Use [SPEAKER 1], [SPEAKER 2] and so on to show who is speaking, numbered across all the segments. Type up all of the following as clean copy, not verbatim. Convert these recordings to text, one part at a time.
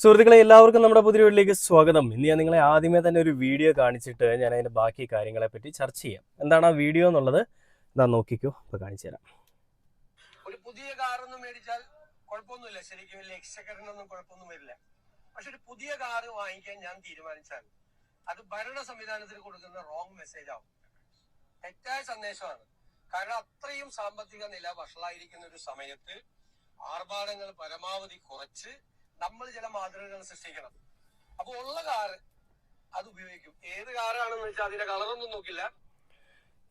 [SPEAKER 1] സുഹൃത്തുക്കളെ എല്ലാവർക്കും നമ്മുടെ പുതിയ വീട്ടിലേക്ക് സ്വാഗതം. ഇന്ന് ഞാൻ നിങ്ങളെ ആദ്യമേ തന്നെ ഒരു വീഡിയോ കാണിച്ചിട്ട് ഞാൻ അതിന്റെ ബാക്കി കാര്യങ്ങളെ പറ്റി ചർച്ച ചെയ്യാം. എന്താണ് ആ വീഡിയോ എന്നുള്ളത് ഇതാ നോക്കിക്കോ, ഇപ്പൊ കാണിച്ചു തരാം.
[SPEAKER 2] ഒരു പുതിയ കാറൊന്നും മേടിച്ചാൽ കുഴപ്പമൊന്നുമില്ല, ശരിക്കും എക്സ്ചക്കറിനൊന്നും കുഴപ്പമൊന്നും വരില്ല. പക്ഷെ ഒരു പുതിയ കാറ് വാങ്ങിക്കാൻ ഞാൻ തീരുമാനിച്ചാൽ അത് ഭരണ സംവിധാനത്തിന് കൊടുക്കുന്ന റോങ് മെസ്സേജ് ആവും, തെറ്റായ സന്ദേശമാണ്. കാരണം അത്രയും സാമ്പത്തിക നില വഷളായിരിക്കുന്ന ഒരു സമയത്ത് ആർഭാടങ്ങൾ പരമാവധി കുറച്ച് നമ്മൾ ചില മാതൃകകൾ സൃഷ്ടിക്കണം. അപ്പൊ ഉള്ള കാറ് അത് ഉപയോഗിക്കും. ഏത് കാറാണെന്ന് വെച്ചാൽ അതിന്റെ കളറൊന്നും നോക്കില്ല,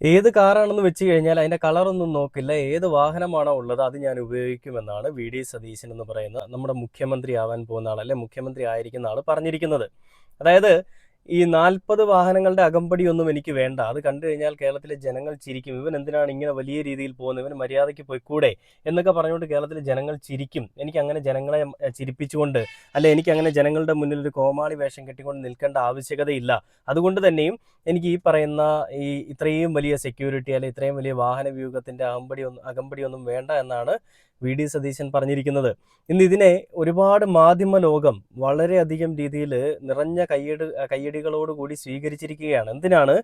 [SPEAKER 1] ഏത് കാറാണെന്ന് വെച്ച് കഴിഞ്ഞാൽ അതിന്റെ കളറൊന്നും നോക്കില്ല, ഏത് വാഹനമാണോ ഉള്ളത് അത് ഞാൻ ഉപയോഗിക്കുമെന്നാണ് വി.ഡി. സതീശൻ എന്ന് പറയുന്ന നമ്മുടെ മുഖ്യമന്ത്രി ആവാൻ പോകുന്ന ആൾ, അല്ലെ മുഖ്യമന്ത്രി ആയിരിക്കുന്ന ആൾ പറഞ്ഞിരിക്കുന്നത്. അതായത് ഈ 40 വാഹനങ്ങളുടെ അകമ്പടിയൊന്നും എനിക്ക് വേണ്ട, അത് കണ്ടു കഴിഞ്ഞാൽ കേരളത്തിലെ ജനങ്ങൾ ചിരിക്കും, ഇവൻ എന്തിനാണ് ഇങ്ങനെ വലിയ രീതിയിൽ പോകുന്നത്, ഇവന് മര്യാദയ്ക്ക് പോയിക്കൂടെ എന്നൊക്കെ പറഞ്ഞുകൊണ്ട് കേരളത്തിലെ ജനങ്ങൾ ചിരിക്കും. എനിക്ക് അങ്ങനെ ജനങ്ങളെ ചിരിപ്പിച്ചുകൊണ്ട്, അല്ലെ എനിക്ക് അങ്ങനെ ജനങ്ങളുടെ മുന്നിൽ ഒരു കോമാളി വേഷം കെട്ടിക്കൊണ്ട് നിൽക്കേണ്ട ആവശ്യകതയില്ല. അതുകൊണ്ട് തന്നെയും എനിക്ക് ഈ പറയുന്ന ഇത്രയും വലിയ സെക്യൂരിറ്റി, അല്ലെ ഇത്രയും വലിയ വാഹന വ്യൂഹത്തിന്റെ അകമ്പടിയൊന്നും വേണ്ട എന്നാണ് വി.ഡി. സതീശൻ പറഞ്ഞിരിക്കുന്നത്. ഇന്ന് ഇതിനെ ഒരുപാട് മാധ്യമ ലോകം വളരെയധികം രീതിയിൽ നിറഞ്ഞ കയ്യടികളോടുകൂടി സ്വീകരിച്ചിരിക്കുകയാണ്. എന്തിനാണ്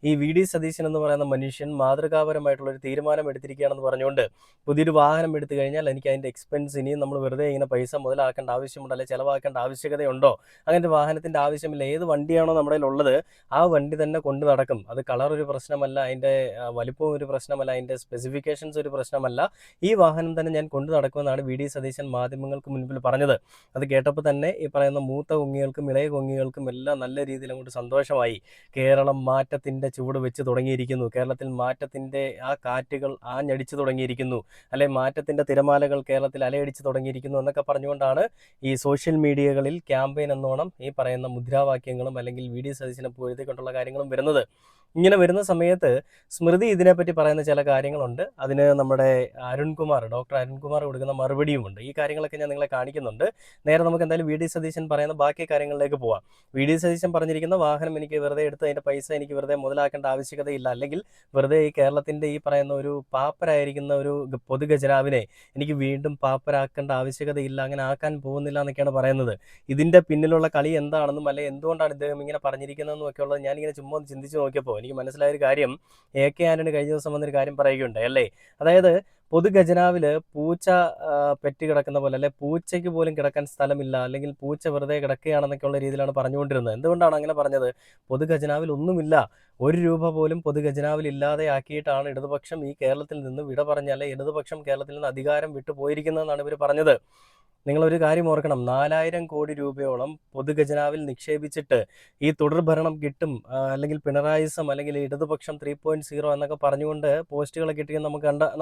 [SPEAKER 1] ഈ വി.ഡി. സതീശൻ എന്ന് പറയുന്ന മനുഷ്യൻ മാതൃകാപരമായിട്ടുള്ള ഒരു തീരുമാനം എടുത്തിരിക്കുകയാണെന്ന് പറഞ്ഞുകൊണ്ട്, പുതിയൊരു വാഹനം എടുത്തു കഴിഞ്ഞാൽ എനിക്ക് അതിന്റെ എക്സ്പെൻസ് ഇനിയും നമ്മൾ വെറുതെ ഇങ്ങനെ പൈസ മുതലാക്കേണ്ട ആവശ്യമുണ്ടോ, അല്ലെ ചിലവാക്കേണ്ട ആവശ്യകതയുണ്ടോ, അങ്ങനത്തെ വാഹനത്തിന്റെ ആവശ്യമില്ല. ഏത് വണ്ടിയാണോ നമ്മുടെ ഉള്ളത് ആ വണ്ടി തന്നെ കൊണ്ടു നടക്കും. അത് കളർ ഒരു പ്രശ്നമല്ല, അതിന്റെ വലിപ്പവും ഒരു പ്രശ്നമല്ല, അതിന്റെ സ്പെസിഫിക്കേഷൻസ് ഒരു പ്രശ്നമല്ല, ഈ വാഹനം തന്നെ ഞാൻ കൊണ്ടു നടക്കുമെന്നാണ് വി.ഡി. സതീശൻ മാധ്യമങ്ങൾക്ക് മുൻപിൽ പറഞ്ഞത്. അത് കേട്ടപ്പോൾ തന്നെ ഈ പറയുന്ന മൂത്ത കൊങ്ങികൾക്കും ഇളയ കൊങ്ങികൾക്കും എല്ലാം നല്ല രീതിയിൽ അങ്ങോട്ട് സന്തോഷമായി. കേരളം മാറ്റത്തിന്റെ ചുവട് വെച്ച് തുടങ്ങിയിരിക്കുന്നു, കേരളത്തിൽ മാറ്റത്തിന്റെ ആ കാറ്റുകൾ ആഞ്ഞടിച്ചു തുടങ്ങിയിരിക്കുന്നു, അല്ലെ മാറ്റത്തിന്റെ തിരമാലകൾ കേരളത്തിൽ അലയടിച്ചു തുടങ്ങിയിരിക്കുന്നു എന്നൊക്കെ പറഞ്ഞുകൊണ്ടാണ് ഈ സോഷ്യൽ മീഡിയകളിൽ ക്യാമ്പയിൻ എന്നോണം ഈ പറയുന്ന മുദ്രാവാക്യങ്ങളും അല്ലെങ്കിൽ വി.ഡി. സതീശനെ എഴുതിക്കൊണ്ടുള്ള കാര്യങ്ങളും വരുന്നത്. ഇങ്ങനെ വരുന്ന സമയത്ത് സ്മൃതി ഇതിനെപ്പറ്റി പറയുന്ന ചില കാര്യങ്ങളുണ്ട്. അതിന് നമ്മുടെ ഡോക്ടർ അരുൺകുമാർ കൊടുക്കുന്ന മറുപടിയുമുണ്ട്. ഈ കാര്യങ്ങളൊക്കെ ഞാൻ നിങ്ങളെ കാണിക്കുന്നുണ്ട്. നേരെ നമുക്ക് എന്തായാലും വി.ഡി. സതീശൻ പറയുന്ന ബാക്കി കാര്യങ്ങളിലേക്ക് പോവാം. വി.ഡി. സതീശൻ പറഞ്ഞിരിക്കുന്ന വാഹനം എനിക്ക് വെറുതെ എടുത്ത് അതിന്റെ പൈസ എനിക്ക് വെറുതെ മുതലാക്കേണ്ട ആവശ്യകതയില്ല, അല്ലെങ്കിൽ വെറുതെ ഈ കേരളത്തിന്റെ ഈ പറയുന്ന ഒരു പാപ്പരായിരിക്കുന്ന ഒരു പൊതുഖജനാവിനെ എനിക്ക് വീണ്ടും പാപ്പരാക്കേണ്ട ആവശ്യകതയില്ല, അങ്ങനെ ആക്കാൻ പോകുന്നില്ല എന്നൊക്കെയാണ് പറയുന്നത്. ഇതിന്റെ പിന്നിലുള്ള കളി എന്താണെന്നും അല്ലെ എന്തുകൊണ്ടാണ് ഇദ്ദേഹം ഇങ്ങനെ പറഞ്ഞിരിക്കുന്നതെന്നും ഒക്കെ ഉള്ളത് ഞാനിങ്ങനെ ചുമ്മാ ഒന്ന് ചിന്തിച്ച് നോക്കിയപ്പോൾ എനിക്ക് മനസ്സിലായൊരു കാര്യം, എ.കെ. ആന്റണി കഴിഞ്ഞ ദിവസം വന്നൊരു കാര്യം പറയുകയുണ്ടായി, അല്ലേ. അതായത് പൊതുഖജനാവില് പൂച്ച പെറ്റ് കിടക്കുന്ന പോലെ, അല്ലെ പൂച്ചയ്ക്ക് പോലും കിടക്കാൻ സ്ഥലമില്ല, അല്ലെങ്കിൽ പൂച്ച വെറുതെ കിടക്കുകയാണെന്നൊക്കെ ഉള്ള രീതിയിലാണ് പറഞ്ഞുകൊണ്ടിരുന്നത്. എന്തുകൊണ്ടാണ് അങ്ങനെ പറഞ്ഞത്? പൊതുഖജനാവിൽ ഒന്നുമില്ല, ഒരു രൂപ പോലും പൊതുഖജനാവിൽ ഇല്ലാതെ ആക്കിയിട്ടാണ് ഇടതുപക്ഷം ഈ കേരളത്തിൽ നിന്ന് വിട പറഞ്ഞാലേ ഇടതുപക്ഷം കേരളത്തിൽ നിന്ന് അധികാരം വിട്ടുപോയിരിക്കുന്നതെന്നാണ് ഇവർ പറഞ്ഞത്. നിങ്ങളൊരു കാര്യം ഓർക്കണം, 4000 കോടി രൂപയോളം പൊതുഖജനാവിൽ നിക്ഷേപിച്ചിട്ട് ഈ തുടർഭരണം കിട്ടും, അല്ലെങ്കിൽ പിണറായിസം, അല്ലെങ്കിൽ ഇടതുപക്ഷം 3.0 എന്നൊക്കെ പറഞ്ഞുകൊണ്ട് പോസ്റ്റുകളൊക്കെ ഇട്ട്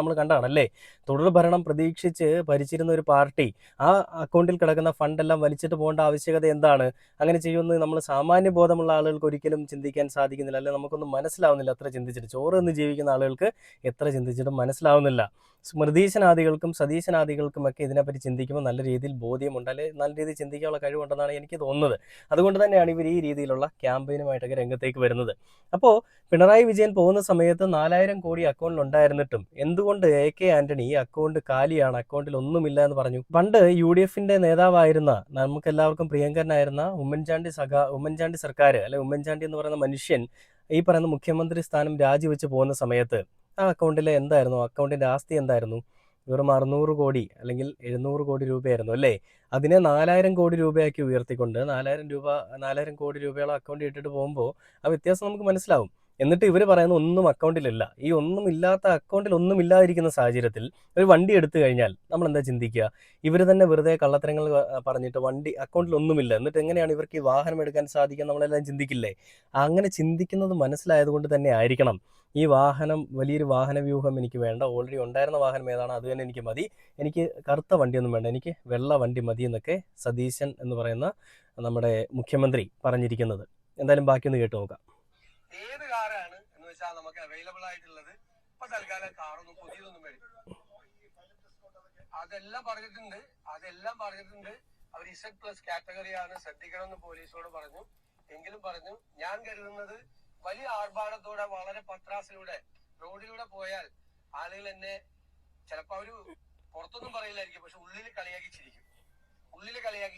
[SPEAKER 1] നമ്മൾ കണ്ടാണല്ലേ. തുടർഭരണം പ്രതീക്ഷിച്ച് ഭരിച്ചിരുന്ന ഒരു പാർട്ടി ആ അക്കൗണ്ടിൽ കിടക്കുന്ന ഫണ്ടെല്ലാം വലിച്ചിട്ട് പോകേണ്ട ആവശ്യകത എന്താണ്? അങ്ങനെ ചെയ്യുമെന്ന് നമ്മൾ സാമാന്യ ബോധമുള്ള ആളുകൾക്ക് ഒരിക്കലും ചിന്തിക്കാൻ സാധിക്കുന്നില്ല, അല്ലെ നമുക്കൊന്നും മനസ്സിലാവുന്നില്ല. എത്ര ചിന്തിച്ചിട്ട് ചോറ് എന്ന് ജീവിക്കുന്ന ആളുകൾക്ക് എത്ര ചിന്തിച്ചിട്ടും മനസ്സിലാവുന്നില്ല. സ്മൃതീശനാദികൾക്കും സതീശനാദികൾക്കുമൊക്കെ ഇതിനെപ്പറ്റി ചിന്തിക്കുമ്പോൾ നല്ല രീതിയിൽ ബോധ്യമുണ്ട്, അല്ലെ നല്ല രീതിയിൽ ചിന്തിക്കാനുള്ള കഴിവുണ്ടെന്നാണ് എനിക്ക് തോന്നുന്നത്. അതുകൊണ്ട് തന്നെയാണ് ഇവർ ഈ രീതിയിലുള്ള ക്യാമ്പയിനുമായിട്ടൊക്കെ രംഗത്തേക്ക് വരുന്നത്. അപ്പോൾ പിണറായി വിജയൻ പോകുന്ന സമയത്ത് 4000 കോടി അക്കൗണ്ടിൽ ഉണ്ടായിരുന്നിട്ടും എന്തുകൊണ്ട് എ.കെ. ആന്റണി ഈ അക്കൗണ്ട് കാലിയാണ്, അക്കൗണ്ടിൽ ഒന്നുമില്ല എന്ന് പറഞ്ഞു? പണ്ട് യു.ഡി.എഫിന്റെ നേതാവായിരുന്ന, നമുക്ക് എല്ലാവർക്കും പ്രിയങ്കരനായിരുന്ന ഉമ്മൻചാണ്ടി സർക്കാർ, അല്ലെ ഉമ്മൻചാണ്ടി എന്ന് പറയുന്ന മനുഷ്യൻ ഈ പറയുന്ന മുഖ്യമന്ത്രി സ്ഥാനം രാജിവെച്ച് പോകുന്ന സമയത്ത് ആ അക്കൗണ്ടിലെ എന്തായിരുന്നു, അക്കൗണ്ടിന്റെ ആസ്തി എന്തായിരുന്നു? വെറും 600 കോടി അല്ലെങ്കിൽ 700 കോടി രൂപയായിരുന്നു, അല്ലേ. അതിനെ 4000 കോടി രൂപയാക്കി ഉയർത്തിക്കൊണ്ട് 4000 കോടി രൂപയോളം അക്കൗണ്ടിൽ ഇട്ടിട്ട് പോകുമ്പോൾ ആ വ്യത്യാസം നമുക്ക് മനസ്സിലാവും. എന്നിട്ട് ഇവർ പറയുന്ന ഒന്നും അക്കൗണ്ടിലില്ല. ഈ ഒന്നും ഇല്ലാത്ത, അക്കൗണ്ടിൽ ഒന്നും ഇല്ലാതിരിക്കുന്ന സാഹചര്യത്തിൽ ഒരു വണ്ടി എടുത്തു കഴിഞ്ഞാൽ നമ്മൾ എന്താ ചിന്തിക്കുക? ഇവർ തന്നെ വെറുതെ കള്ളത്തരങ്ങൾ പറഞ്ഞിട്ട് വണ്ടി അക്കൗണ്ടിൽ ഒന്നുമില്ല, എന്നിട്ട് എങ്ങനെയാണ് ഇവർക്ക് ഈ വാഹനം എടുക്കാൻ സാധിക്കുക, നമ്മളെല്ലാം ചിന്തിക്കില്ലേ? അങ്ങനെ ചിന്തിക്കുന്നത് മനസ്സിലായതുകൊണ്ട് തന്നെ ആയിരിക്കണം ഈ വലിയൊരു വാഹന വ്യൂഹം എനിക്ക് വേണ്ട, ഓൾറെഡി ഉണ്ടായിരുന്ന വാഹനം ഏതാണ് അത് തന്നെ എനിക്ക് മതി, എനിക്ക് കറുത്ത വണ്ടിയൊന്നും വേണ്ട, എനിക്ക് വെള്ള വണ്ടി മതി എന്നൊക്കെ സതീശൻ എന്ന് പറയുന്ന നമ്മുടെ മുഖ്യമന്ത്രി പറഞ്ഞിരിക്കുന്നത്. എന്തായാലും ബാക്കിയൊന്ന് കേട്ട് നോക്കാം.
[SPEAKER 2] ഏത് കാറാണ് എന്ന് വെച്ചാൽ നമുക്ക് അവൈലബിൾ ആയിട്ടുള്ളത്? ഇപ്പൊ തൽക്കാലം കാറൊന്നും പുതിയതൊന്നും വേണം, അതെല്ലാം പറഞ്ഞിട്ടുണ്ട്. അവർ Z+ കാറ്റഗറിയാണ്, ശ്രദ്ധിക്കണമെന്ന് പോലീസോട് പറഞ്ഞു. എങ്കിലും പറഞ്ഞു, ഞാൻ കരുതുന്നത് വലിയ ആർഭാടത്തോടെ വളരെ പത്രാസിലൂടെ റോഡിലൂടെ പോയാൽ ആളുകൾ എന്നെ ചിലപ്പോ അവര് പുറത്തൊന്നും പറയില്ലായിരിക്കും, പക്ഷെ ഉള്ളിൽ കളിയാക്കി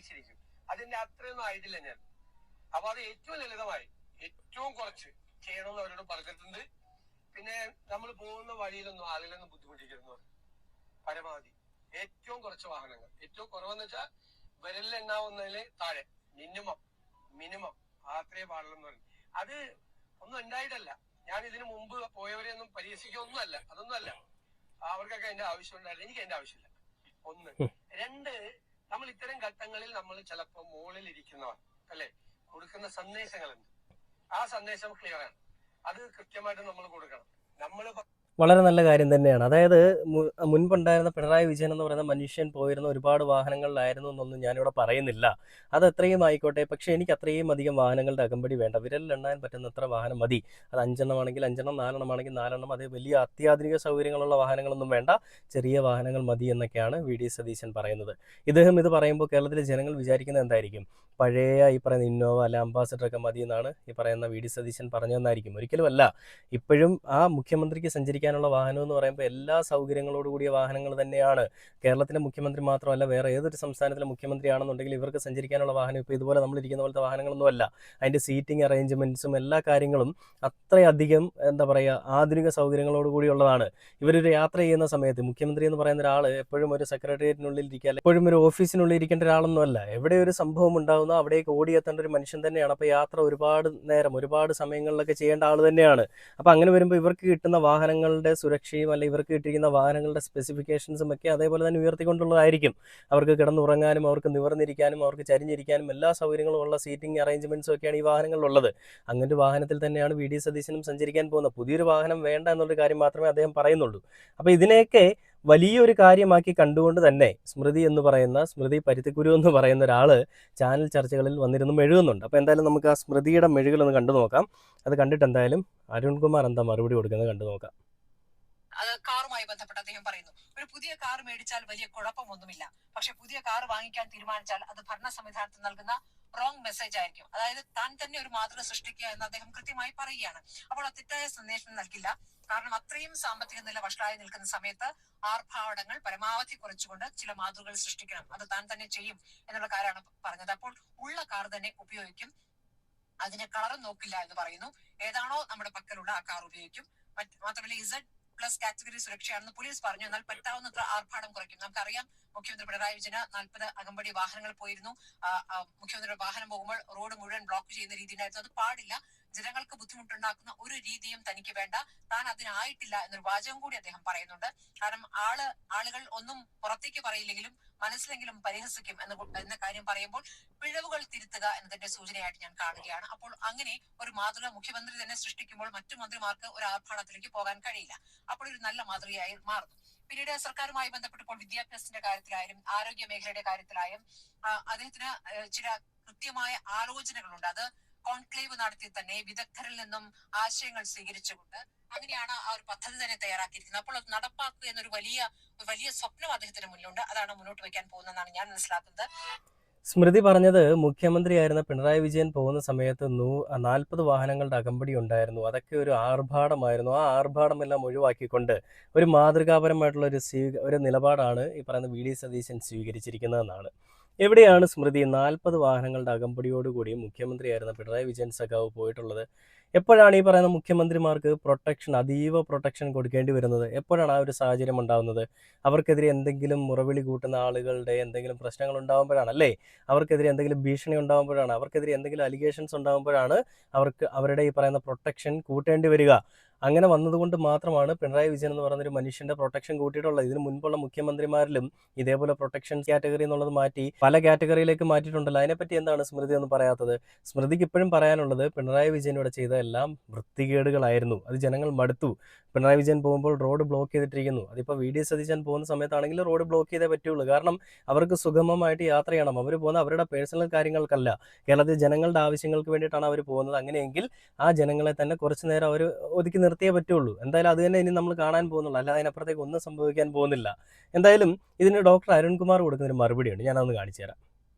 [SPEAKER 2] ചിരിക്കും. അതിന്റെ അത്രയൊന്നും ആയിട്ടില്ല ഞാൻ. അപ്പൊ അത് ഏറ്റവും ലളിതമായി ഏറ്റവും കുറച്ച് ചെയ്യണമെന്ന് അവരോട് പറഞ്ഞിട്ടുണ്ട്. പിന്നെ നമ്മൾ പോകുന്ന വഴിയിലൊന്നും ആളിലൊന്നും ബുദ്ധിമുട്ടിക്കുന്നു. പരമാവധി ഏറ്റവും കുറച്ച് വാഹനങ്ങൾ, ഏറ്റവും കുറവെന്ന് വെച്ചാൽ വിരലിലെണ്ണാവുന്നതില് താഴെ മിനിമം അത്രേ പാടുള്ളൂ. അത് ഒന്നും ഉണ്ടായിട്ടല്ല, ഞാൻ ഇതിനു മുമ്പ് പോയവരെയൊന്നും പരിഹസിക്കൊന്നുമല്ല, അതൊന്നുമല്ല. അവർക്കൊക്കെ എന്റെ ആവശ്യമുണ്ടായില്ല, എനിക്ക് എന്റെ ആവശ്യമില്ല. ഒന്ന്. രണ്ട്, നമ്മൾ ഇത്തരം ഘട്ടങ്ങളിൽ നമ്മൾ ചിലപ്പോൾ മുകളിൽ ഇരിക്കുന്നവർ അല്ലെ കൊടുക്കുന്ന സന്ദേശങ്ങളുണ്ട്. ആ സന്ദേശം ക്ലിയർ ആണ്, അത് കൃത്യമായിട്ട് നമ്മൾ കൊടുക്കണം. നമ്മൾ
[SPEAKER 1] വളരെ നല്ല കാര്യം തന്നെയാണ്. അതായത് മുൻപുണ്ടായിരുന്ന പിണറായി വിജയൻ എന്ന് പറയുന്ന മനുഷ്യൻ പോയിരുന്ന ഒരുപാട് വാഹനങ്ങളിലായിരുന്നു എന്നൊന്നും ഞാനിവിടെ പറയുന്നില്ല. അത് എത്രയും ആയിക്കോട്ടെ. പക്ഷേ എനിക്ക് അത്രയും അധികം വാഹനങ്ങളുടെ അകമ്പടി വേണ്ട. വിരലിലെണ്ണാൻ പറ്റുന്നത്ര വാഹനം മതി. അത് 5 ആണെങ്കിൽ 5, 4 ആണെങ്കിൽ 4. അത് വലിയ അത്യാധുനിക സൗകര്യങ്ങളുള്ള വാഹനങ്ങളൊന്നും വേണ്ട, ചെറിയ വാഹനങ്ങൾ മതി എന്നൊക്കെയാണ് വി.ഡി. സതീശൻ പറയുന്നത്. ഇദ്ദേഹം ഇത് പറയുമ്പോൾ കേരളത്തിലെ ജനങ്ങൾ വിചാരിക്കുന്നത് എന്തായിരിക്കും? പഴയ ഈ പറയുന്ന ഇന്നോവ അല്ല അംബാസഡർ ഒക്കെ മതി എന്നാണ് ഈ പറയുന്ന വി.ഡി. സതീശൻ പറഞ്ഞതെന്നായിരിക്കും. ഒരിക്കലുമല്ല. ഇപ്പോഴും ആ മുഖ്യമന്ത്രിക്ക് സഞ്ചരിക്കാനുള്ള വാഹനം എന്ന് പറയുമ്പോൾ എല്ലാ സൗകര്യങ്ങളോട് കൂടിയ വാഹനങ്ങൾ തന്നെയാണ്. കേരളത്തിലെ മുഖ്യമന്ത്രി മാത്രമല്ല, വേറെ ഏതൊരു സംസ്ഥാനത്തിലെ മുഖ്യമന്ത്രിയാണെന്നുണ്ടെങ്കിൽ ഇവർക്ക് സഞ്ചരിക്കാനുള്ള വാഹനം ഇപ്പോൾ ഇതുപോലെ നമ്മളിരിക്കുന്ന പോലത്തെ വാഹനങ്ങളൊന്നുമല്ല. അതിൻ്റെ സീറ്റിംഗ് അറേഞ്ച്മെൻറ്റ്സും എല്ലാ കാര്യങ്ങളും അത്രയധികം എന്താ പറയുക ആധുനിക സൗകര്യങ്ങളോട് കൂടിയുള്ളതാണ്. ഇവരൊരു യാത്ര ചെയ്യുന്ന സമയത്ത് മുഖ്യമന്ത്രി എന്ന് പറയുന്ന ഒരാൾ എപ്പോഴും ഒരു സെക്രട്ടേറിയറ്റിനുള്ളിൽ ഇരിക്കുക, എപ്പോഴും ഒരു ഓഫീസിനുള്ളിൽ ഇരിക്കേണ്ട ഒരാളൊന്നുമല്ല. എവിടെ ഒരു സംഭവം ഉണ്ടാകുന്നോ അവിടേക്ക് ഓടിയെത്തേണ്ട ഒരു മനുഷ്യൻ തന്നെയാണ്. അപ്പോൾ യാത്ര ഒരുപാട് നേരം ഒരുപാട് സമയങ്ങളിലൊക്കെ ചെയ്യേണ്ട ആൾ തന്നെയാണ്. അപ്പോൾ അങ്ങനെ വരുമ്പോൾ ഇവർക്ക് കിട്ടുന്ന വാഹനങ്ങളുടെ സുരക്ഷയും അല്ല ഇവർക്ക് കിട്ടിയിരിക്കുന്ന വാഹനങ്ങളുടെ സ്പെസിഫിക്കേഷൻസും ഒക്കെ അതേപോലെ തന്നെ ഉയർത്തിക്കൊണ്ടുള്ളതായിരിക്കും. അവർക്ക് കിടന്നുറങ്ങാനും അവർക്ക് നിവർന്നിരിക്കാനും അവർക്ക് ചരിഞ്ഞിരിക്കാനും എല്ലാ സൗകര്യങ്ങളും ഉള്ള സീറ്റിംഗ് അറേഞ്ച്മെൻറ്റ്സും ഒക്കെയാണ് ഈ വാഹനങ്ങളിലുള്ളത്. അങ്ങനൊരു വാഹനത്തിൽ തന്നെയാണ് വി.ഡി. സതീശനും സഞ്ചരിക്കാൻ പോകുന്നത്. പുതിയൊരു വാഹനം വേണ്ട എന്നുള്ളൊരു കാര്യം മാത്രമേ അദ്ദേഹം പറയുന്നുള്ളൂ. അപ്പോൾ ഇതിനെയൊക്കെ വലിയൊരു കാര്യമാക്കി കണ്ടുകൊണ്ട് തന്നെ സ്മൃതി പരുത്തിക്കുരു എന്ന് പറയുന്ന ഒരാൾ ചാനൽ ചർച്ചകളിൽ വന്നിരുന്നു മെഴുകുന്നുണ്ട്. അപ്പോൾ എന്തായാലും നമുക്ക് ആ സ്മൃതിയുടെ മെഴുകളൊന്ന് കണ്ടു നോക്കാം. അത് കണ്ടിട്ട് എന്തായാലും അരുൺകുമാർ എന്താ മറുപടി കൊടുക്കുന്നത് കണ്ടു നോക്കാം.
[SPEAKER 3] അത് കാറുമായി ബന്ധപ്പെട്ട് അദ്ദേഹം പറയുന്നു, ഒരു പുതിയ കാർ മേടിച്ചാൽ വലിയ കുഴപ്പമൊന്നുമില്ല, പക്ഷെ പുതിയ കാർ വാങ്ങിക്കാൻ തീരുമാനിച്ചാൽ അത് ഭരണ സംവിധാനത്തിന് നൽകുന്ന റോങ് മെസ്സേജ് ആയിരിക്കും. അതായത് താൻ തന്നെ ഒരു മാതൃക സൃഷ്ടിക്കുക എന്ന് അദ്ദേഹം കൃത്യമായി പറയുകയാണ്. അപ്പോൾ അത് തെറ്റായ സന്ദേശം നൽകില്ല. കാരണം അത്രയും സാമ്പത്തിക നില വഷളായി നിൽക്കുന്ന സമയത്ത് ആർഭാടങ്ങൾ പരമാവധി കുറച്ചുകൊണ്ട് ചില മാതൃകകൾ സൃഷ്ടിക്കണം. അത് താൻ തന്നെ ചെയ്യും എന്നുള്ള കാര്യമാണ് പറഞ്ഞത്. അപ്പോൾ ഉള്ള കാർ തന്നെ ഉപയോഗിക്കും, അതിന് കളറും നോക്കില്ല എന്ന് പറയുന്നു. ഏതാണോ നമ്മുടെ പക്കലുള്ള ആ കാർ ഉപയോഗിക്കും. മാത്രമല്ല Z+ കാറ്റഗറി സുരക്ഷയാണെന്ന് പോലീസ് പറഞ്ഞു. എന്നാൽ പറ്റാവുന്നത്ര ആർഭാടം കുറയ്ക്കും. നമുക്കറിയാം, മുഖ്യമന്ത്രി പിണറായി വിജയന് 40 അകമ്പടി വാഹനങ്ങൾ പോയിരുന്നു. മുഖ്യമന്ത്രിയുടെ വാഹനം പോകുമ്പോൾ റോഡ് മുഴുവൻ ബ്ലോക്ക് ചെയ്യുന്ന രീതിയിലായിരുന്നു. അത് പാടില്ല. ജനങ്ങൾക്ക് ബുദ്ധിമുട്ടുണ്ടാക്കുന്ന ഒരു രീതിയും തനിക്ക് വേണ്ട, താൻ അതിനായിട്ടില്ല എന്നൊരു വാചകം കൂടി അദ്ദേഹം പറയുന്നുണ്ട്. കാരണം ആളുകൾ ഒന്നും പുറത്തേക്ക് പറയില്ലെങ്കിലും മനസ്സിലെങ്കിലും പരിഹസിക്കും എന്ന കാര്യം പറയുമ്പോൾ പിഴവുകൾ തിരുത്തുക എന്നതിന്റെ സൂചനയായിട്ട് ഞാൻ കാണുകയാണ്. അപ്പോൾ അങ്ങനെ ഒരു മാതൃക മുഖ്യമന്ത്രി തന്നെ സൃഷ്ടിക്കുമ്പോൾ മറ്റു മന്ത്രിമാർക്ക് ഒരു ആർഭാടത്തിലേക്ക് പോകാൻ കഴിയില്ല. അപ്പോൾ ഒരു നല്ല മാതൃകയായി മാറുന്നു. പിന്നീട് സർക്കാരുമായി ബന്ധപ്പെട്ടപ്പോൾ വിദ്യാഭ്യാസത്തിന്റെ കാര്യത്തിലായാലും ആരോഗ്യ മേഖലയുടെ കാര്യത്തിലായും അദ്ദേഹത്തിന് ചില കൃത്യമായ ആലോചനകളുണ്ട്. അത് കോൺക്ലേവ് നടത്തി തന്നെ വിദഗ്ധരിൽ നിന്നും ആശയങ്ങൾ സ്വീകരിച്ചുകൊണ്ട് അങ്ങനെയാണ് ആ ഒരു പദ്ധതി തന്നെ തയ്യാറാക്കിയിരിക്കുന്നത്. അപ്പോൾ അത് നടപ്പാക്കുക എന്നൊരു വലിയ സ്വപ്നം അദ്ദേഹത്തിന് മുന്നിലുണ്ട്. അതാണ് മുന്നോട്ട് വയ്ക്കാൻ പോകുന്നതെന്നാണ് ഞാൻ മനസ്സിലാക്കുന്നത്.
[SPEAKER 1] സ്മൃതി പറഞ്ഞത് മുഖ്യമന്ത്രിയായിരുന്ന പിണറായി വിജയൻ പോകുന്ന സമയത്ത് 40 വാഹനങ്ങളുടെ അകമ്പടി ഉണ്ടായിരുന്നു. അതൊക്കെ ഒരു ആർഭാടമായിരുന്നു. ആ ആർഭാടമെല്ലാം ഒഴിവാക്കിക്കൊണ്ട് ഒരു മാതൃകാപരമായിട്ടുള്ള ഒരു നിലപാടാണ് ഈ പറയുന്ന വി.ഡി. സതീശൻ സ്വീകരിച്ചിരിക്കുന്നതെന്നാണ്. എവിടെയാണ് സ്മൃതി 40 വാഹനങ്ങളുടെ അകമ്പടിയോടുകൂടി മുഖ്യമന്ത്രിയായിരുന്ന പിണറായി വിജയൻ സഖാവ് പോയിട്ടുള്ളത്? എപ്പോഴാണ് ഈ പറയുന്ന മുഖ്യമന്ത്രിമാർക്ക് അതീവ പ്രൊട്ടക്ഷൻ കൊടുക്കേണ്ടി വരുന്നത്? എപ്പോഴാണ് ആ ഒരു സാഹചര്യം ഉണ്ടാകുന്നത്? അവർക്കെതിരെ എന്തെങ്കിലും മുറവിളി കൂട്ടുന്ന ആളുകളുടെ എന്തെങ്കിലും പ്രശ്നങ്ങൾ ഉണ്ടാകുമ്പോഴാണ്, അല്ലേ? അവർക്കെതിരെ എന്തെങ്കിലും ഭീഷണി ഉണ്ടാകുമ്പോഴാണ്, അവർക്കെതിരെ എന്തെങ്കിലും അലിഗേഷൻസ് ഉണ്ടാകുമ്പോഴാണ് അവരുടെ ഈ പറയുന്ന പ്രൊട്ടക്ഷൻ കൂട്ടേണ്ടി വരിക. അങ്ങനെ വന്നതുകൊണ്ട് മാത്രമാണ് പിണറായി വിജയൻ എന്ന് പറയുന്ന ഒരു മനുഷ്യന്റെ പ്രൊട്ടക്ഷൻ കൂട്ടിയിട്ടുള്ളത്. ഇതിന് മുൻപുള്ള മുഖ്യമന്ത്രിമാരിലും ഇതേപോലെ പ്രൊട്ടക്ഷൻ കാറ്റഗറി എന്നുള്ളത് മാറ്റി പല കാറ്റഗറിയിലേക്ക് മാറ്റിയിട്ടുണ്ടല്ലോ. അതിനെപ്പറ്റി എന്താണ് സ്മൃതി ഒന്നും പറയാത്തത്? സ്മൃതിക്ക് ഇപ്പോഴും പറയാനുള്ളത് പിണറായി വിജയൻ ഇവിടെ ചെയ്ത എല്ലാം വൃത്തികേടുകളായിരുന്നു. അത് ജനങ്ങൾ മടുത്തു. പിണറായി വിജയൻ പോകുമ്പോൾ റോഡ് ബ്ലോക്ക് ചെയ്തിട്ടിരിക്കുന്നു. അതിപ്പോൾ വി.ഡി. സതീശൻ പോകുന്ന സമയത്താണെങ്കിൽ റോഡ് ബ്ലോക്ക് ചെയ്തേ പറ്റുള്ളൂ. കാരണം അവർക്ക് സുഗമമായിട്ട് യാത്ര ചെയ്യണം. അവർ പോകുന്ന അവരുടെ പേഴ്സണൽ കാര്യങ്ങൾക്കല്ല, കേരളത്തിലെ ജനങ്ങളുടെ ആവശ്യങ്ങൾക്ക് വേണ്ടിയിട്ടാണ് അവർ പോകുന്നത്. അങ്ങനെയെങ്കിൽ ആ ജനങ്ങളെ തന്നെ കുറച്ച് നേരം അവർ ഒതുക്കി നിർത്തിയേ പറ്റുള്ളൂ. എന്തായാലും അത് തന്നെ ഇനി നമ്മൾ കാണാൻ പോകുന്നുള്ളൂ. അല്ലാതെ അതിനപ്പുറത്തേക്ക് ഒന്നും സംഭവിക്കാൻ പോകുന്നില്ല. എന്തായാലും ഇതിന് ഡോക്ടർ അരുൺകുമാർ കൊടുക്കുന്നൊരു മറുപടിയുണ്ട്, ഞാനതൊന്ന് കാണിച്ചു തരാം.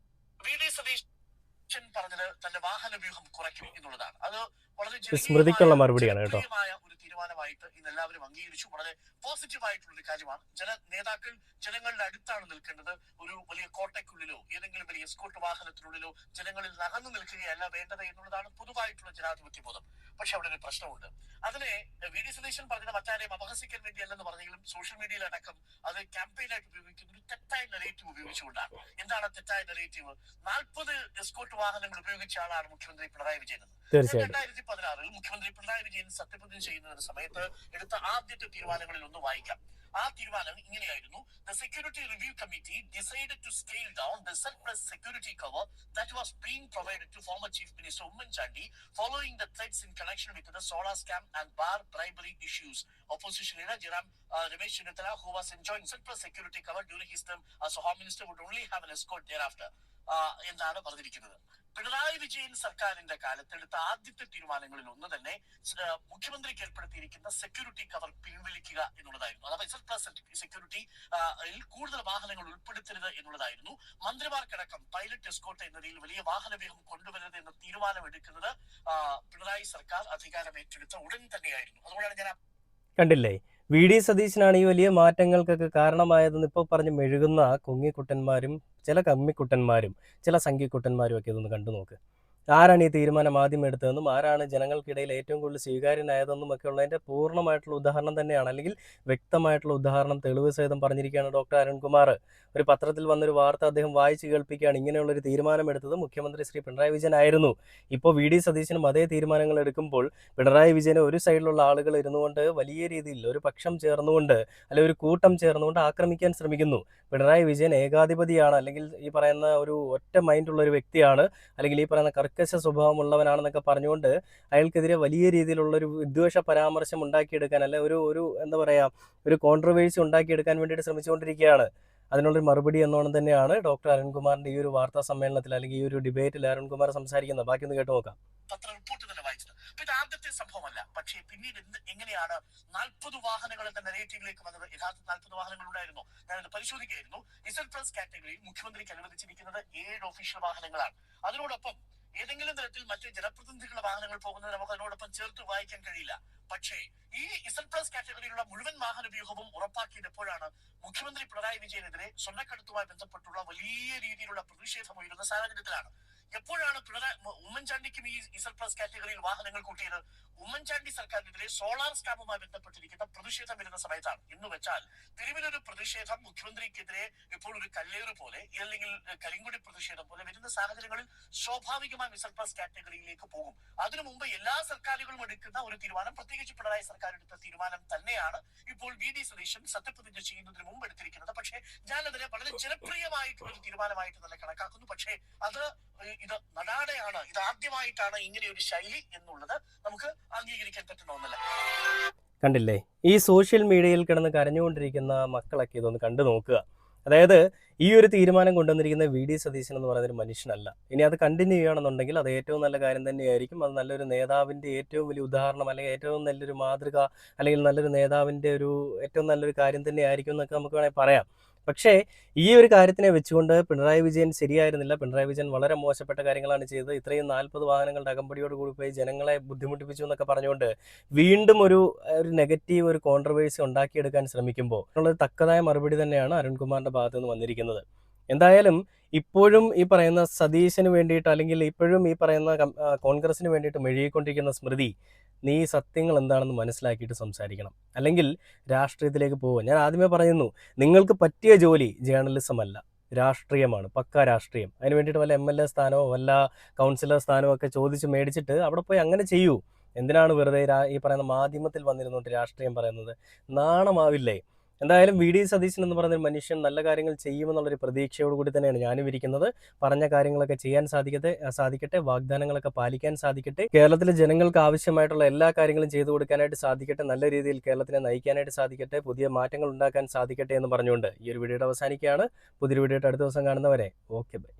[SPEAKER 4] വി.ഡി. സതീശൻ പറഞ്ഞത് തന്റെ വാഹന വ്യൂഹം കുറയ്ക്കും എന്നുള്ളതാണ്. അത് വളരെ
[SPEAKER 1] സ്മൃതിക്കുള്ള മറുപടിയാണ് കേട്ടോ.
[SPEAKER 4] ഒരു തീരുമാനമായിട്ട് ഇന്ന് എല്ലാവരും അംഗീകരിച്ചു. വളരെ പോസിറ്റീവ് ആയിട്ടുള്ള ഒരു കാര്യമാണ്. നേതാക്കൾ ജനങ്ങളുടെ അടുത്താണ് നിൽക്കേണ്ടത്. ഒരു വലിയ കോട്ടയ്ക്കുള്ളിലോ ഏതെങ്കിലും വലിയ എസ്കോർട്ട് വാഹനത്തിനുള്ളിലോ ജനങ്ങളിൽ നകന്നു നിൽക്കുകയല്ല വേണ്ടത് എന്നുള്ളതാണ് പൊതുവായിട്ടുള്ള ജനാധിപത്യ ബോധം. പക്ഷെ അവിടെ ഒരു പ്രശ്നമുണ്ട്. അതിനെ വി.ഡി. സതീശൻ പറഞ്ഞത് മറ്റാരെയും അപഹസിക്കാൻ വേണ്ടിയല്ലെന്ന് പറഞ്ഞെങ്കിലും സോഷ്യൽ മീഡിയയിലടക്കം അത് ക്യാമ്പയിനായിട്ട് ഉപയോഗിക്കുന്ന ഒരു തെറ്റായ നെറേറ്റീവ് ഉപയോഗിച്ചുകൊണ്ടാണ്. എന്താണ് തെറ്റായ നെറേറ്റീവ്? 40 എസ്കോർട്ട് വാഹനങ്ങൾ ഉപയോഗിച്ച ആളാണ് മുഖ്യമന്ത്രി പിണറായി വിജയൻ. 2016 മുഖ്യമന്ത്രി പിണറായി വിജയൻ സത്യപ്രതിജ്ഞ ചെയ്യുന്ന സമയത്ത് എടുത്ത ആദ്യത്തെ തീരുമാനങ്ങളിൽ ഒന്ന് വായിക്കാം. ആ തീരുമാനം ഇങ്ങനെയായിരുന്നു: The Security Review Committee decided to scale down the surplus security cover that was being provided to former Chief Minister Umman Chandi following the threats in connection with the solar scam and bar bribery issues. Opposition leader Ramesh Chennittala, who was enjoying surplus security cover during his term as a Home Minister, would only have an escort thereafter. എന്നാണ് പറഞ്ഞിരിക്കുന്നത്. പിണറായി വിജയൻ സർക്കാരിന്റെ കാലത്തെടുത്ത ആദ്യത്തെ തീരുമാനങ്ങളിൽ ഒന്ന് തന്നെ മുഖ്യമന്ത്രിക്ക് ഏർപ്പെടുത്തിയിരിക്കുന്ന security cover പിൻവലിക്കുക എന്നുള്ളതായിരുന്നു. അഥവാ surplus security കൂടുതൽ വാഹനങ്ങൾ ഉൾപ്പെടുത്തരുത് എന്നുള്ളതായിരുന്നു. മന്ത്രിമാർക്കടക്കം പൈലറ്റ് എസ്കോർട്ട് എന്നതിൽ വലിയ വാഹനവ്യൂഹം കൊണ്ടുവരരുത് എന്ന തീരുമാനം എടുക്കുന്നത് പിണറായി സർക്കാർ അധികാരം ഏറ്റെടുത്ത ഉടൻ തന്നെയായിരുന്നു. അതുകൊണ്ടാണ് ഞാൻ
[SPEAKER 1] കണ്ടില്ലേ, വി.ഡി. സതീശനാണ് ഈ വലിയ മാറ്റങ്ങൾക്കൊക്കെ കാരണമായതെന്ന് ഇപ്പോൾ പറഞ്ഞ് മെഴുകുന്ന കുങ്ങിക്കുട്ടന്മാരും ചില കമ്മിക്കുട്ടന്മാരും ചില സംഖ്യക്കുട്ടന്മാരും ഒക്കെ ഇതൊന്ന് കണ്ടു നോക്ക്. ആരാണ് ഈ തീരുമാനം ആദ്യം എടുത്തതെന്നും ആരാണ് ജനങ്ങൾക്കിടയിൽ ഏറ്റവും കൂടുതൽ സ്വീകാര്യനായതെന്നും ഒക്കെ ഉള്ളതിൻ്റെ പൂർണ്ണമായിട്ടുള്ള ഉദാഹരണം തന്നെയാണ്, അല്ലെങ്കിൽ വ്യക്തമായിട്ടുള്ള ഉദാഹരണം തെളിവ് സഹിതം പറഞ്ഞിരിക്കുകയാണ് ഡോക്ടർ അരുൺകുമാർ. ഒരു പത്രത്തിൽ വന്നൊരു വാർത്ത അദ്ദേഹം വായിച്ച് കേൾപ്പിക്കുകയാണ്. ഇങ്ങനെയുള്ളൊരു തീരുമാനം എടുത്തത് മുഖ്യമന്ത്രി ശ്രീ പിണറായി വിജയൻ ആയിരുന്നു. ഇപ്പോൾ വി.ഡി. സതീശനും അതേ തീരുമാനങ്ങൾ എടുക്കുമ്പോൾ പിണറായി വിജയനെ ഒരു സൈഡിലുള്ള ആളുകൾ ഇരുന്നുകൊണ്ട് വലിയ രീതിയിൽ ഒരു പക്ഷം ചേർന്നുകൊണ്ട് അല്ലെങ്കിൽ ഒരു കൂട്ടം ചേർന്നുകൊണ്ട് ആക്രമിക്കാൻ ശ്രമിക്കുന്നു. പിണറായി വിജയൻ ഏകാധിപതിയാണ്, അല്ലെങ്കിൽ ഈ പറയുന്ന ഒരു ഒറ്റ മൈൻഡുള്ള ഒരു വ്യക്തിയാണ്, അല്ലെങ്കിൽ ഈ പറയുന്ന കർക്കശ സ്വഭാവമുള്ളവനാണെന്നൊക്കെ പറഞ്ഞുകൊണ്ട് അയാൾക്കെതിരെ വലിയ രീതിയിലുള്ളൊരു വിദ്വേഷ പരാമർശം ഉണ്ടാക്കിയെടുക്കാൻ, അല്ലെ ഒരു എന്താ പറയുക, ഒരു കോൺട്രവേഴ്സി ഉണ്ടാക്കിയെടുക്കാൻ വേണ്ടിയിട്ട് ശ്രമിച്ചുകൊണ്ടിരിക്കുകയാണ്. അതിനുള്ളൊരു മറുപടി എന്നോണം തന്നെയാണ് ഡോക്ടർ അരുൺകുമാറിന്റെ ഈ ഒരു വാർത്താ സമ്മേളനത്തിൽ അല്ലെങ്കിൽ ഈ ഒരു ഡിബേറ്റിൽ അരുൺകുമാർ സംസാരിക്കുന്നത്. ബാക്കി ഒന്ന് കേട്ട് നോക്കാം.
[SPEAKER 4] പത്ര റിപ്പോർട്ട് തന്നെ വായിച്ചത്. ഇത് ആദ്യത്തെ സംഭവമല്ല. പക്ഷേ പിന്നീട് എങ്ങനെയാണ് 40 വാഹനങ്ങൾ എന്ന നെഗറ്റീവിലേക്ക് വന്നത്? യഥാർത്ഥ 40 വാഹനങ്ങൾ ഉണ്ടായിരുന്നു. ഞാനത് പരിശോധിക്കുകയായിരുന്നു. ഇസഡ് പ്ലസ് കാറ്റഗറിയിൽ മുഖ്യമന്ത്രിക്ക് അനുവദിച്ചിരിക്കുന്നത് 7 ഒഫീഷ്യൽ വാഹനങ്ങളാണ്. അതിനോടൊപ്പം ഏതെങ്കിലും തരത്തിൽ മറ്റ് ജനപ്രതിനിധികളുടെ വാഹനങ്ങൾ പോകുന്നത് നമുക്ക് അതിനോടൊപ്പം ചേർത്ത് വായിക്കാൻ കഴിയില്ല. പക്ഷേ ഈ ഇസഡ് പ്ലസ് കാറ്റഗറിയിലുള്ള മുഴുവൻ വാഹന വ്യൂഹവും ഉറപ്പാക്കിയത് എപ്പോഴാണ്? മുഖ്യമന്ത്രി പിണറായി വിജയനെതിരെ സ്വർണ്ണക്കടത്തുമായി ബന്ധപ്പെട്ടുള്ള വലിയ രീതിയിലുള്ള പ്രതിഷേധം ഉയരുന്ന സാഹചര്യത്തിലാണ്. എപ്പോഴാണ് ഉമ്മൻചാണ്ടിക്കും ഈ ഇസഡ് പ്ലസ് കാറ്റഗറിയിൽ വാഹനങ്ങൾ കൂട്ടിയത്? ഉമ്മൻചാണ്ടി സർക്കാരിനെതിരെ സോളാർ സ്കാമുമായി ബന്ധപ്പെട്ടിരിക്കുന്ന പ്രതിഷേധം വരുന്ന സമയത്താണ്. എന്ന് വെച്ചാൽ തെരുവിലൊരു പ്രതിഷേധം മുഖ്യമന്ത്രിക്കെതിരെ ഇപ്പോൾ ഒരു കല്ലേറ് പോലെ അല്ലെങ്കിൽ കരിങ്കൊടി പ്രതിഷേധം പോലെ വരുന്ന സാഹചര്യങ്ങളിൽ സ്വാഭാവികമായും ഇസഡ് പ്ലസ് കാറ്റഗറിയിലേക്ക് പോകും. അതിനു മുമ്പ് എല്ലാ സർക്കാരുകളും എടുക്കുന്ന ഒരു തീരുമാനം, പ്രത്യേകിച്ച് പിണറായി സർക്കാർ എടുത്ത തീരുമാനം തന്നെയാണ് ഇപ്പോൾ വി.ഡി. സതീശൻ സത്യപ്രതിജ്ഞ ചെയ്യുന്നതിന് മുമ്പ് എടുത്തിരിക്കുന്നത്. പക്ഷേ ഞാനതിനെ വളരെ ജനപ്രിയമായിട്ടുള്ള ഒരു തീരുമാനമായിട്ട് തന്നെ കണക്കാക്കുന്നു. പക്ഷേ ഇത് നടാടെയാണ്, ഇത് ആദ്യമായിട്ടാണ് ഇങ്ങനെ ഒരു ശൈലി എന്നുള്ളത് നമുക്ക് അംഗീകരിക്കാൻ പറ്റുന്ന ഒന്നല്ല.
[SPEAKER 1] കണ്ടില്ലേ, ഈ സോഷ്യൽ മീഡിയയിൽ കിടന്ന് കരഞ്ഞുകൊണ്ടിരിക്കുന്ന മക്കളൊക്കെ ഇതൊന്ന് കണ്ടു നോക്കുക. അതായത് ഈ ഒരു തീരുമാനം കൊണ്ടുവന്നിരിക്കുന്ന വി.ഡി. സതീശൻ എന്ന് പറയുന്നൊരു മനുഷ്യനല്ല. ഇനി അത് കണ്ടിന്യൂ ചെയ്യണമെന്നുണ്ടെങ്കിൽ അത് ഏറ്റവും നല്ല കാര്യം തന്നെയായിരിക്കും. അത് നല്ലൊരു നേതാവിൻ്റെ ഏറ്റവും വലിയ ഉദാഹരണം, അല്ലെങ്കിൽ ഏറ്റവും നല്ലൊരു മാതൃക, അല്ലെങ്കിൽ നല്ലൊരു നേതാവിൻ്റെ ഒരു ഏറ്റവും നല്ലൊരു കാര്യം തന്നെയായിരിക്കും എന്നൊക്കെ നമുക്ക് വേണമെങ്കിൽ പറയാം. പക്ഷേ ഈ ഒരു കാര്യത്തിനെ വെച്ചുകൊണ്ട് പിണറായി വിജയൻ ശരിയായിരുന്നില്ല, പിണറായി വിജയൻ വളരെ മോശപ്പെട്ട കാര്യങ്ങളാണ് ചെയ്തത്, ഇത്രയും 40 വാഹനങ്ങളുടെ അകമ്പടിയോട് കൂടി പോയി ജനങ്ങളെ ബുദ്ധിമുട്ടിപ്പിച്ചു എന്നൊക്കെ പറഞ്ഞുകൊണ്ട് വീണ്ടും ഒരു നെഗറ്റീവ്, ഒരു കോൺട്രവേഴ്സി ഉണ്ടാക്കിയെടുക്കാൻ ശ്രമിക്കുമ്പോൾ ഉള്ളൊരു തക്കതായ മറുപടി തന്നെയാണ് അരുൺകുമാറിന്റെ ഭാഗത്ത് നിന്ന് വന്നിരിക്കുന്നത്. എന്തായാലും ഇപ്പോഴും ഈ പറയുന്ന സതീശന് വേണ്ടിയിട്ട്, അല്ലെങ്കിൽ ഇപ്പോഴും ഈ പറയുന്ന കോൺഗ്രസിന് വേണ്ടിയിട്ട് മെഴുകിക്കൊണ്ടിരിക്കുന്ന സ്മൃതി, നീ സത്യങ്ങൾ എന്താണെന്ന് മനസ്സിലാക്കിയിട്ട് സംസാരിക്കണം, അല്ലെങ്കിൽ രാഷ്ട്രീയത്തിലേക്ക് പോവുക. ഞാൻ ആദ്യമേ പറയുന്നു, നിങ്ങൾക്ക് പറ്റിയ ജോലി ജേർണലിസം അല്ല, രാഷ്ട്രീയമാണ്, പക്കാ രാഷ്ട്രീയം. അതിന് വേണ്ടിയിട്ട് വല്ല MLA സ്ഥാനമോ വല്ല കൗൺസിലർ സ്ഥാനമോ ഒക്കെ ചോദിച്ച് മേടിച്ചിട്ട് അവിടെ പോയി അങ്ങനെ ചെയ്യൂ. എന്തിനാണ് വെറുതെ ഈ പറയുന്ന മാധ്യമത്തിൽ വന്നിരുന്നോട്ട് രാഷ്ട്രീയം പറയുന്നത്? നാണമാവില്ലേ? എന്തായാലും വി.ഡി. സതീശൻ എന്ന് പറയുന്ന ഒരു മനുഷ്യൻ നല്ല കാര്യങ്ങൾ ചെയ്യുമെന്നുള്ളൊരു പ്രതീക്ഷയോട് കൂടി തന്നെയാണ് ഞാനും ഇരിക്കുന്നത്. പറഞ്ഞ കാര്യങ്ങളൊക്കെ ചെയ്യാൻ സാധിക്കട്ടെ, വാഗ്ദാനങ്ങളൊക്കെ പാലിക്കാൻ സാധിക്കട്ടെ, കേരളത്തിലെ ജനങ്ങൾക്ക് ആവശ്യമായിട്ടുള്ള എല്ലാ കാര്യങ്ങളും ചെയ്തു കൊടുക്കാനായിട്ട് സാധിക്കട്ടെ, നല്ല രീതിയിൽ കേരളത്തിനെ നയിക്കാനായിട്ട് സാധിക്കട്ടെ, പുതിയ മാറ്റങ്ങൾ ഉണ്ടാക്കാൻ സാധിക്കട്ടെ എന്ന് പറഞ്ഞുകൊണ്ട് ഈ ഒരു വീഡിയോയുടെ അവസാനിക്കുകയാണ്. പുതിയൊരു വീഡിയോയുടെ അടുത്ത ദിവസം കാണുന്നവരെ ഓക്കെ ബൈ.